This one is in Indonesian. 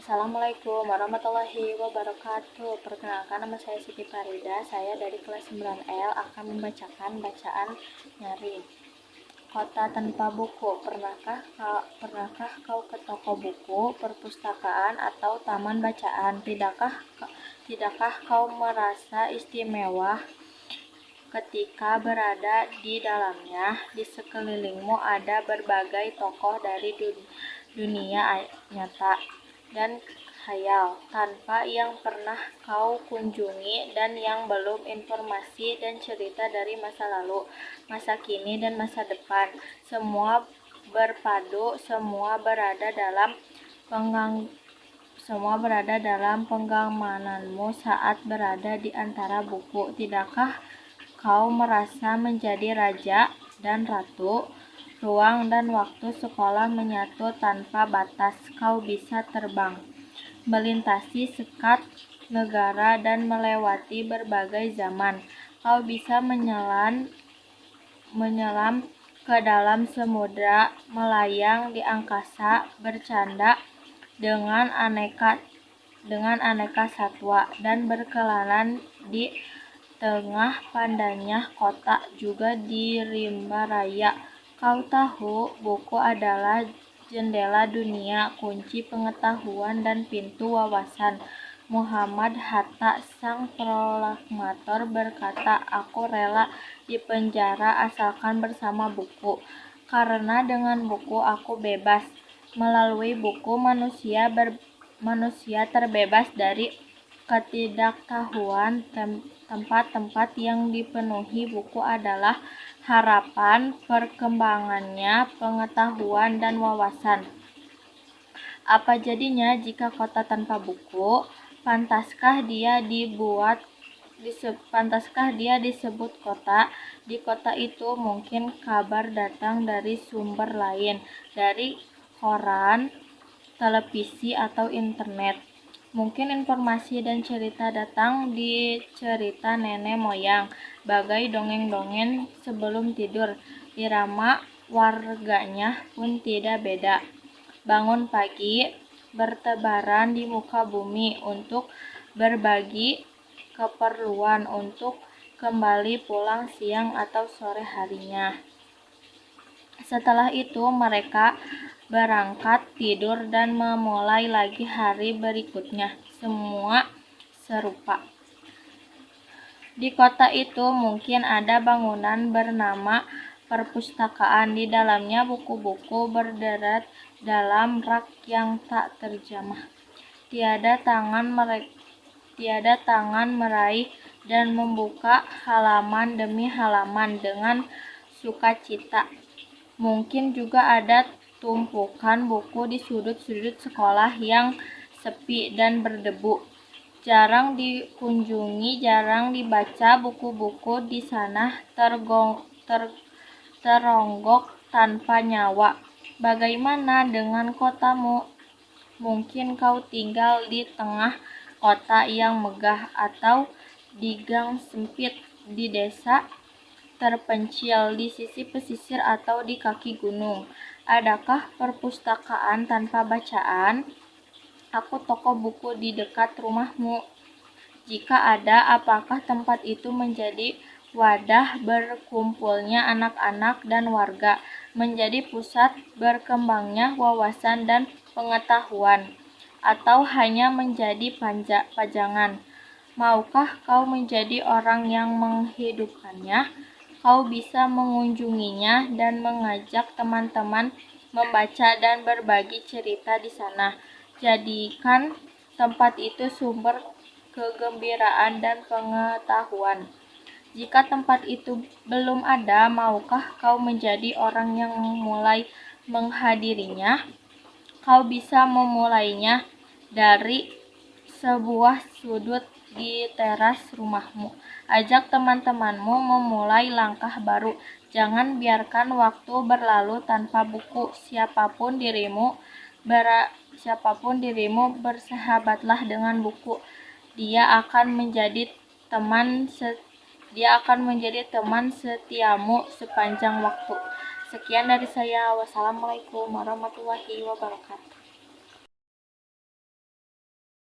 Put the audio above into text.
Assalamualaikum warahmatullahi wabarakatuh. Perkenalkan, nama saya Siti Farida. Saya dari kelas 9L akan membacakan bacaan nyaring. Kota tanpa buku. Pernahkah kau ke toko buku, perpustakaan, atau taman bacaan? Tidakkah kau merasa istimewa ketika berada di dalamnya? Di sekelilingmu ada berbagai tokoh dari dunia nyata dan khayal tanpa yang pernah kau kunjungi dan yang belum informasi dan cerita dari masa lalu, masa kini, dan masa depan. Semua berpadu, semua berada dalam penggamananmu saat berada di antara buku. Tidakkah kau merasa menjadi raja dan ratu? Ruang dan waktu sekolah menyatu tanpa batas. Kau bisa terbang, melintasi sekat negara dan melewati berbagai zaman. Kau bisa menyelam ke dalam samudra, melayang di angkasa, bercanda dengan aneka satwa, dan berkelana di tengah pandanya kota, juga di rimba raya. Kau tahu, buku adalah jendela dunia, kunci pengetahuan, dan pintu wawasan. Muhammad Hatta, sang proklamator, berkata, "Aku rela dipenjara asalkan bersama buku, karena dengan buku aku bebas. Melalui buku manusia terbebas dari ketidaktahuan. Tempat-tempat yang dipenuhi buku adalah harapan, perkembangannya, pengetahuan, dan wawasan." Apa jadinya jika kota tanpa buku? Pantaskah dia disebut kota? Di kota itu mungkin kabar datang dari sumber lain, dari koran, televisi, atau internet. Mungkin informasi dan cerita datang di cerita nenek moyang, bagai dongeng-dongeng sebelum tidur. Irama warganya pun tidak beda. Bangun pagi, bertebaran di muka bumi untuk berbagi keperluan, untuk kembali pulang siang atau sore harinya. Setelah itu mereka berangkat tidur dan memulai lagi hari berikutnya. Semua serupa. Di kota itu mungkin ada bangunan bernama perpustakaan. Di dalamnya buku-buku berderet dalam rak yang tak terjamah. Tiada tangan meraih dan membuka halaman demi halaman dengan sukacita. Mungkin juga ada tumpukan buku di sudut-sudut sekolah yang sepi dan berdebu. Jarang dikunjungi, jarang dibaca. Buku-buku di sana teronggok tanpa nyawa. Bagaimana dengan kotamu? Mungkin kau tinggal di tengah kota yang megah, atau di gang sempit di desa terpencil, di sisi pesisir, atau di kaki gunung. Adakah perpustakaan tanpa bacaan? Aku toko buku di dekat rumahmu. Jika ada, apakah tempat itu menjadi wadah berkumpulnya anak-anak dan warga, menjadi pusat berkembangnya wawasan dan pengetahuan, atau hanya menjadi pajangan? Maukah kau menjadi orang yang menghidupkannya? Kau bisa mengunjunginya dan mengajak teman-teman membaca dan berbagi cerita di sana. Jadikan tempat itu sumber kegembiraan dan pengetahuan. Jika tempat itu belum ada, maukah kau menjadi orang yang mulai menghadirinya? Kau bisa memulainya dari sebuah sudut di teras rumahmu. Ajak teman-temanmu memulai langkah baru. Jangan biarkan waktu berlalu tanpa buku. Siapapun dirimu, bersahabatlah dengan buku. Dia akan menjadi teman setiamu sepanjang waktu. Sekian dari saya. Wassalamualaikum warahmatullahi wabarakatuh.